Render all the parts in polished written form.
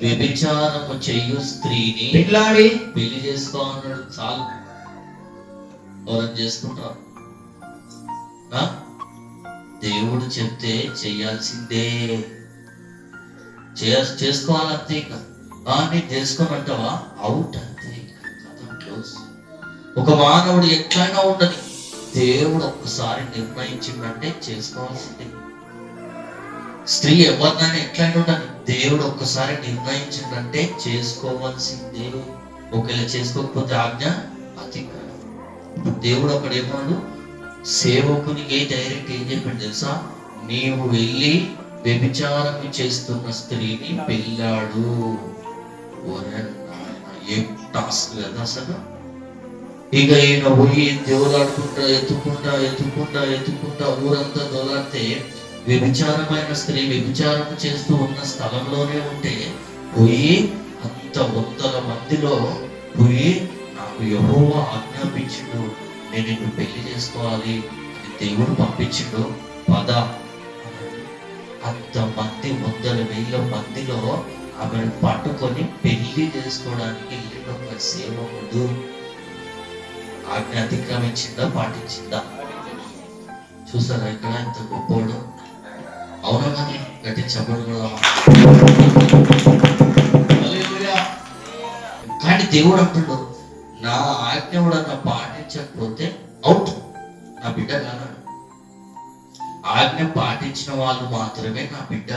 వ్యభిచారము చెయ్యు స్త్రీని పెళ్ళాడి పెళ్లి చేసుకో అన్నాడు. చాలు, ఎవరైనా చేసుకుంటారు? దేవుడు చెప్తే చెయ్యాల్సిందే, చేసుకోవాలంతే. ఇక నేను చేసుకోమంటావా? అవుట్ అంతే. క్లోజ్. ఒక మానవుడు ఎట్లయినా ఉండని, దేవుడు ఒక్కసారి నిర్ణయించిందంటే చేసుకోవాల్సిందే. స్త్రీ ఎవరినైనా ఎట్లయినా ఉండని, దేవుడు ఒక్కసారి నిర్ణయించిందంటే చేసుకోవాల్సిందే. ఒకవేళ చేసుకోకపోతే ఆజ్ఞ అతిక్రమం. దేవుడు అక్కడ ఏమన్నాడు? సేవకునికి డైరెక్ట్ ఏం చెప్పాడు తెలుసా? నీవు వెళ్ళి వ్యభిచారం చేస్తున్న స్త్రీని పెళ్ళాడు. ఏం టాస్క్ కదా అసలు. ఇక ఈయన పోయి దేవులాడుకుంటా ఎత్తుకుంటా ఊరంతా దోలాడితే, వ్యభిచారమైన స్త్రీ వ్యభిచారం చేస్తూ ఉన్న స్థలంలోనే ఉంటే పోయి అంత వందల మందిలో పోయి, నాకు యెహోవా ఆజ్ఞాపించిండు, నేను నిన్ను పెళ్లి చేసుకోవాలి అని దేవుడు పంపించిండు, పద. అంతమంది 100,000 మందిలో ఆమెను పట్టుకొని పెళ్లి చేసుకోవడానికి వెళ్ళిన ఒక సేవకుడు ఆజ్ఞ అతిక్రమించిందా, పాటించిందా? చూసారా ఇక్కడ ఎంత గొప్పోడు? అవునా? కానీ గట్టి చెప్పడు కూడా. కానీ దేవుడు అంటున్నాడు, నా ఆజ్ఞ కూడా పాటించకపోతే అవుట్, నా బిడ్డ కాదు. ఆజ్ఞ పాటించిన వాళ్ళు మాత్రమే నా బిడ్డ.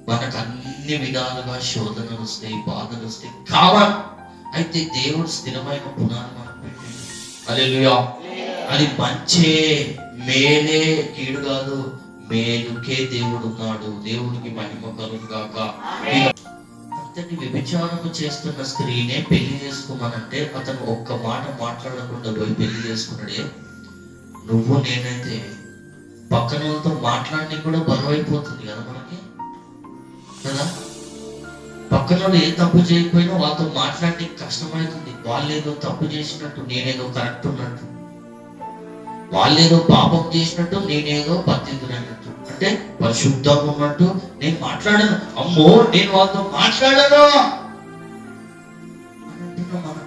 మనకు అన్ని విధాలుగా శోధనలు వస్తాయి, బాధలు వస్తాయి, కావాలి. అయితే దేవుడు స్థిరమైన పునాది మనకు పెట్టింది. హల్లెలూయా. అది మంచే, మేలే, కీడు కాదు, మేలుకే దేవుడు ఉన్నాడు. దేవుడికి మహిమ కలుగు గాక. అంతటి వ్యభిచారము చేస్తున్న స్త్రీనే పెళ్లి చేసుకోమనంటే అతను ఒక్క మాట మాట్లాడకుండా పోయి పెళ్లి చేసుకున్నాడే. నువ్వు నేనైతే పక్కన వాళ్ళతో మాట్లాడి కూడా బరువు అయిపోతుంది కదా మనకి, కదా? పక్కన వాళ్ళు ఏ తప్పు చేయకపోయినా వాళ్ళతో మాట్లాడి కష్టమవుతుంది. వాళ్ళేదో తప్పు చేసినట్టు నేనేదో కరెక్ట్ ఉన్నట్టు, వాళ్ళేదో పాపం చేసినట్టు నేనేదో పద్ధతున్నట్టు, అంటే పరిశుద్ధంగా ఉన్నట్టు నేను మాట్లాడను. అమ్మో, నేను వాళ్ళతో మాట్లాడను అంటున్నాం మనం.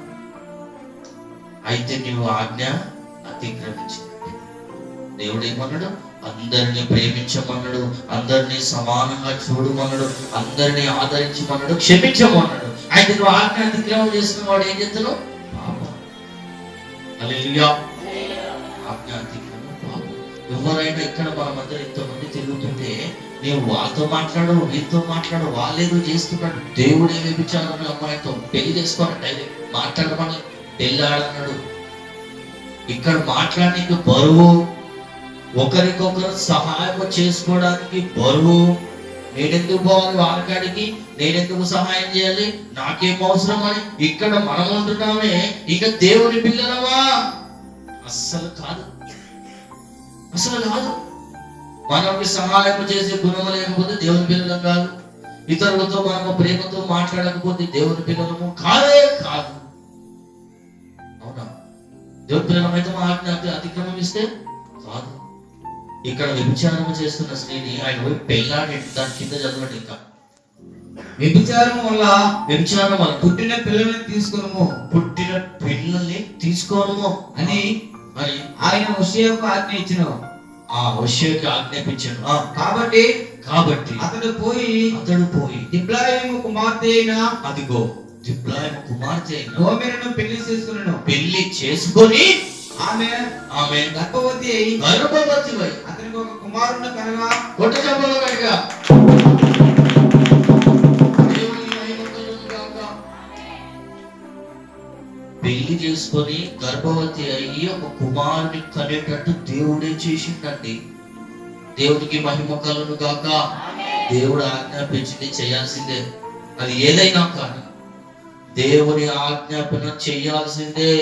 అయితే నువ్వు ఆజ్ఞ అతిక్రమించినట్టు. దేవుడు ఏమన్నాడు? అందరినీ ప్రేమించమన్నాడు, అందరినీ సమానంగా చూడమన్నాడు, అందరినీ ఆదరించమన్నాడు, క్షమించమన్నాడు. అయితే నువ్వు ఆజ్ఞ అతిక్రమం చేసిన వాడు ఏం చేస్తున్నావు? పాపం. హల్లెలూయా. ఆజ్ఞ అతిక్రమం పాపం. ఎవరైనా ఇక్కడ మన మధ్య ఎంతమంది తిరుగుతుంటే నేను వాళ్ళతో మాట్లాడు, వీళ్ళతో మాట్లాడు, వాళ్ళేదో చేస్తున్నాడు. దేవుడే వ్యభిచారంలో అమ్మాయితో పెళ్లి చేసుకోనండి, అయితే మాట్లాడమని పెళ్ళాడన్నాడు. ఇక్కడ మాట్లాడడానికి బరువు, ఒకరికొకరు సహాయం చేసుకోవడానికి బరువు. నేనెందుకు పోవాలి వాళ్ళకాడికి, నేనెందుకు సహాయం చేయాలి, నాకేం అవసరం అని ఇక్కడ మనం ఉంటున్నామే. ఇక దేవుని పిల్లలమా? అస్సలు కాదు, అసలు కాదు. మనకి సహాయం చేసే గుణం లేకపోతే దేవుని పిల్లలం కాదు. ఇతరులతో మనము ప్రేమతో మాట్లాడకపోతే దేవుని పిల్లలము కాదే కాదు. అవునా? దేవుని పిల్లలమైతే మా ఆజ్ఞ అతిక్రమం ఇస్తే కాదు. ఇక్కడ వ్యభిచారం చేస్తున్న స్త్రీని ఆయన పోయి పెళ్ళాడి, దాని కింద చదవండి. ఇంకా వ్యభిచారం వల్ల పుట్టిన పిల్లల్ని తీసుకోను అని ఆయన హోషేయకు ఆజ్ఞ ఇచ్చెను. ఆ హోషేయకు ఆజ్ఞాపించాను. కాబట్టి అతడు పోయి దిబ్లాయిము కుమార్తె అయిన, అదిగో దిబ్లాయిము కుమార్తె అయిన గోమెరును పెళ్లి చేసుకొని ఆమె గర్భవతి అయి అతనికి ఒక కుమారుని కనగా కొట్ట చెప్పలో కనుక పెళ్లి చేసుకొని గర్భవతి అయ్యి ఒక కుమారుని కనేటట్టు దేవుడే చేసిండండి. దేవుడికి మహిమ కలుగును గాక. దేవుడు ఆజ్ఞాపించింది చేయాల్సిందే. అది ఏదైనా కానీ దేవుని ఆజ్ఞాపన చేయాల్సిందే.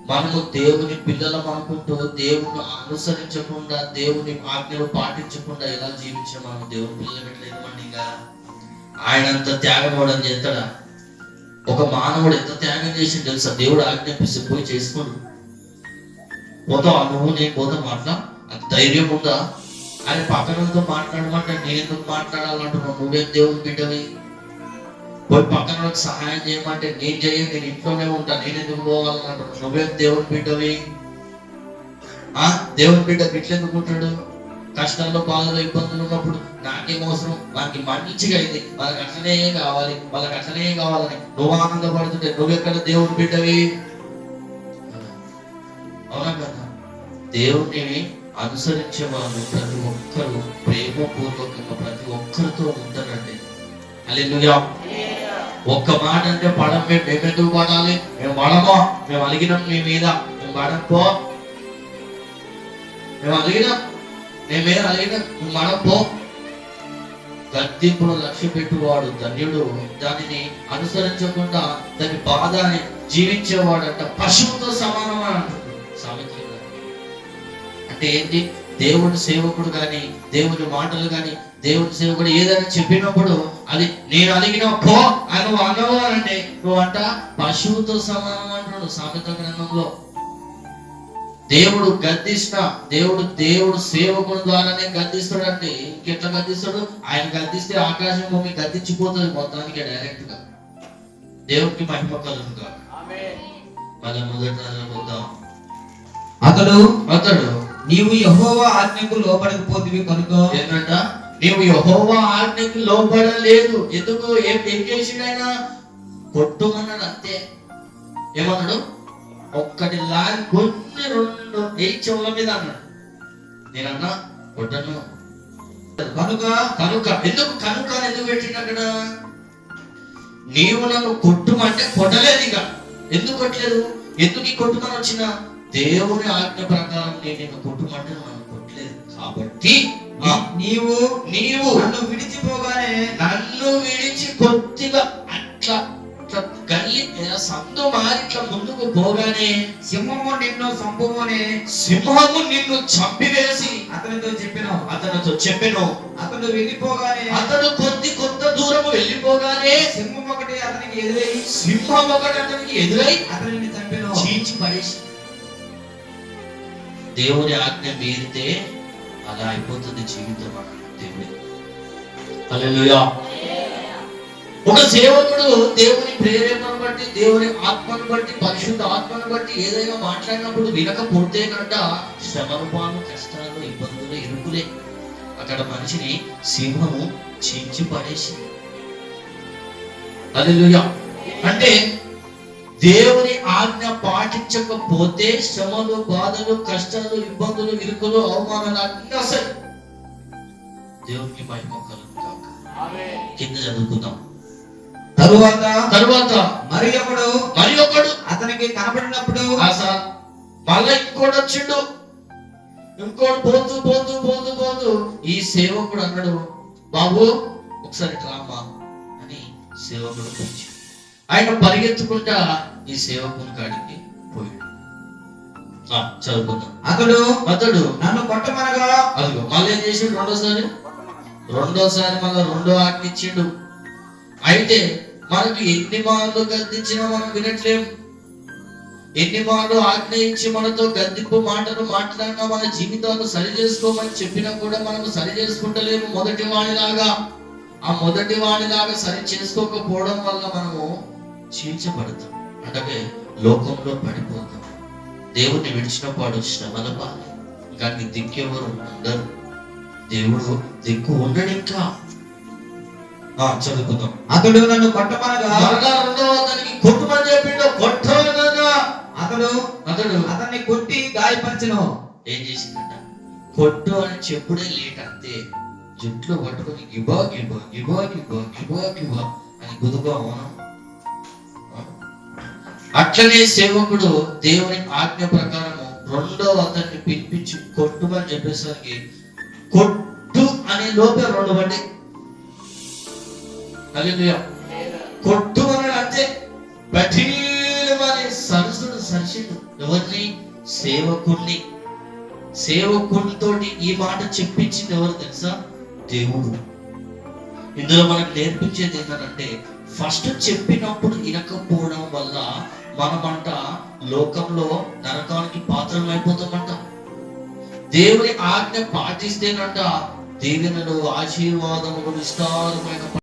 మనము దేవుని పిల్లలం అనుకుంటూ దేవుని అనుసరించకుండా, దేవుని ఆజ్ఞలు పాటించకుండా ఎలా జీవించాం? మనం దేవుని పిల్లలు ఎట్లయితే ఇంకా ఆయనంత త్యాగం చేస్తాడా? ఒక మానవుడు ఎంత త్యాగం చేసి తెలుసా? దేవుడు ఆజ్ఞాపిస్తే పోయి చేసుకోడు. పోతావా నువ్వు? నేను పోతా మాట్లా? అది ధైర్యం ఉందా? ఆయన పక్కనతో మాట్లాడమంటే నేను ఎందుకు మాట్లాడాలంటున్నావు? నువ్వేం దేవుని బిడ్డవి? పోయి పక్కన వాళ్ళకి సహాయం చేయమంటే నేను చేయను, నేను ఇంట్లోనే ఉంటాను, నేను ఎందుకు పోవాలని అంటారు. నువ్వేం దేవుని బిడ్డవి? దేవుని బిడ్డ ఇట్లెందుకు ఉంటాడు? కష్టాల్లో, బాధలో, ఇబ్బందులు ఉన్నప్పుడు నాకేం అవసరం, మనకి మంచిగా అయింది, వాళ్ళకి అట్లనే కావాలి, వాళ్ళకి అట్లనే కావాలని నువ్వు ఆనందపడుతుంటే నువ్వెక్కడ దేవుని బిడ్డవి? అవునా కదా? దేవుని అనుసరించే వాళ్ళు ప్రతి ఒక్కరు ప్రేమపూర్వకంగా ప్రతి ఒక్కరితో ఉంటారండి. హల్లెలూయా. ఒక్క మాట అంటే పడం, మేమెందుకు పడాలి, మేము పడమో, మేము అలిగినాం నీ మీద, మేము పడపో, మేము అలిగినాం నీ మీద, అలిగినాం నువ్వు మడపో. గద్దింపును లక్ష్య పెట్టువాడు ధన్యుడు, దానిని అనుసరించకుండా దాని బాధని జీవించేవాడంట పశువుతో సమానం అని అంటాడు సామెతలు. అంటే ఏంటి? దేవుడి సేవకుడు కానీ, దేవుని మాటలు కానీ, దేవుని సేవకుడు ఏదైనా చెప్పినప్పుడు అది నేను అలిగిన పో అని నువ్వు అన్నావు అంటే నువ్వు అంట పశువుతో సమానం అంటాడు సామెత గ్రంథంలో. దేవుడు గద్దిస్తా, దేవుడు సేవకుడు ద్వారానే గద్దిస్తాడు. అంటే ఇంకెట్లా గద్దిస్తాడు? ఆయన గద్దిస్తే ఆకాశం భూమి గద్దించిపోతుంది మొత్తానికి డైరెక్ట్ గా. దేవుడికి మహిమ కలుగును కాక. మళ్ళీ మొదటి పోతాం. అతడు నీవు యెహోవా ఆజ్ఞకు లోబడకపోతివి కనుక. ఏంటంట? నీవు యెహోవా ఆజ్ఞకు లోబడలేదు. ఎందుకు? ఏం చేసిండు ఆయన? కొట్టుమన్నాడు అంతే. ఏమన్నాడు? ఒక్కటి లాగి కొన్ని రెండు ఏ చెవుల మీద అన్నాడు. నేనన్నా కొట్టను కనుక ఎందుకు పెట్టిండు అక్కడ? నీవు నన్ను కొట్టుమంటే కొట్టలేదు. ఇక ఎందుకు కొట్టలేదు? ఎందుకు ఈ కొట్టుమని వచ్చిన? దేవుని ఆజ్ఞ ప్రకారం నేను నిన్ను కొట్టుమంటే నన్ను కొట్టలేదు కాబట్టి నీవు నన్ను విడిచి కొద్దిగా అట్లా గల్లి సందు మారి ఇట్లా ముందుకు పోగానే సింహము నిన్ను చంపివేసి అతనితో చెప్పెను. అతడు వెళ్ళిపోగానే, అతడు కొంత దూరం వెళ్ళిపోగానే సింహం ఒకటి అతనికి ఎదురై అతనిని చంపెను, చీల్చి పడేసి. దేవుని ఆజ్ఞ మీరితే అలా అయిపోతుంది జీవితం అన్నాడు దేవుడి. హల్లెలూయా. ఒక సేవకుడు దేవుని ప్రేరేపణను బట్టి, దేవుని ఆత్మను బట్టి, పరిశుద్ధ ఆత్మను బట్టి ఏదైనా మాట్లాడినప్పుడు వినకపోతే కంట శ్రమను పాలు, కష్టాలు, ఇబ్బందులు, ఇరుకులే. అక్కడ మనిషిని సింహము చించి పడేసి. హల్లెలూయా. అంటే దేవుని ఆజ్ఞ పాటించకపోతే శ్రమలు, బాధలు, కష్టాలు, ఇబ్బందులు, ఇరుకులు, అవమానాలు అన్నీ వస్తాయి. దేవునికి మహిమ కలుగును గాక. కింద చదువుకుందాం. తరువాత మరి ఒకడు అతనికి కనబడినప్పుడు మళ్ళా ఇంకోటి వచ్చిండు. ఇంకోటి పోతూ ఈ సేవకుడు అన్నాడు, బాబు ఒకసారి రామ్మా అని సేవకుడు పిలిచి ఆయన పరిగెత్తుకుంటా ఈ సేవకుని కాడికి పోయాడు. చదువుకుందాం. అతడు నన్ను కొట్టమనగా, అదిగో మళ్ళీ ఏం చేసిండు? రెండోసారి మళ్ళీ రెండో ఆజ్ఞ ఇచ్చిండు. అయితే మనకు ఎన్ని మార్లు గద్దించినా మనం వినట్లేము. ఎన్ని మార్లు ఆజ్ఞ ఇచ్చి మనతో గద్దింపు మాటలు మాట్లాడినా, మన జీవితాలు సరి చేసుకోమని చెప్పినా కూడా మనం సరి చేసుకుంటలేము. ఆ మొదటి వాడిలాగా సరి చేసుకోకపోవడం వల్ల మనము చీల్చబడతాం, అంటే లోకంలో పడిపోతాం. దేవుణ్ణి విడిచినప్పుడు శ్రమల పాలి. ఇంకా దిక్కెవరు ఉండరు. దేవుడు దిక్కు ఉండడు. ఇంకా చదువుకుందాం. అతడు నన్ను కొట్టమనగా, కొట్టుమని చెప్పిండు. కొట్టగా అతడు అతన్ని కొట్టి గాయపరచెను. ఏం చేసిందట? కొట్టు అని చెప్పుడే లేట్ అంతే. జుట్లు పట్టుకొని గిబా అని గుదుగా. అట్లనే సేవకుడు దేవుని ఆజ్ఞ ప్రకారము రెండవ అతన్ని పిలిపించి కొట్టుమని చెప్పేసరికి కొట్టు అనే లోపే రెండు పడ్డాయి. కొట్టు అని అంటే బఠీలమని సరిసిండు. ఎవరిని? సేవకుడితోటి ఈ మాట చెప్పించింది ఎవరు తెలుసా? దేవుడు. ఇందులో మనకు నేర్పించేది ఏంటంటే, ఫస్ట్ చెప్పినప్పుడు వినకపోవడం వల్ల మనమంట లోకంలో నరకానికి పాత్రలు అయిపోతామంట. దేవుని ఆజ్ఞ పాటిస్తేనంట దీవెనలు, ఆశీర్వాదములు, విస్తారమైన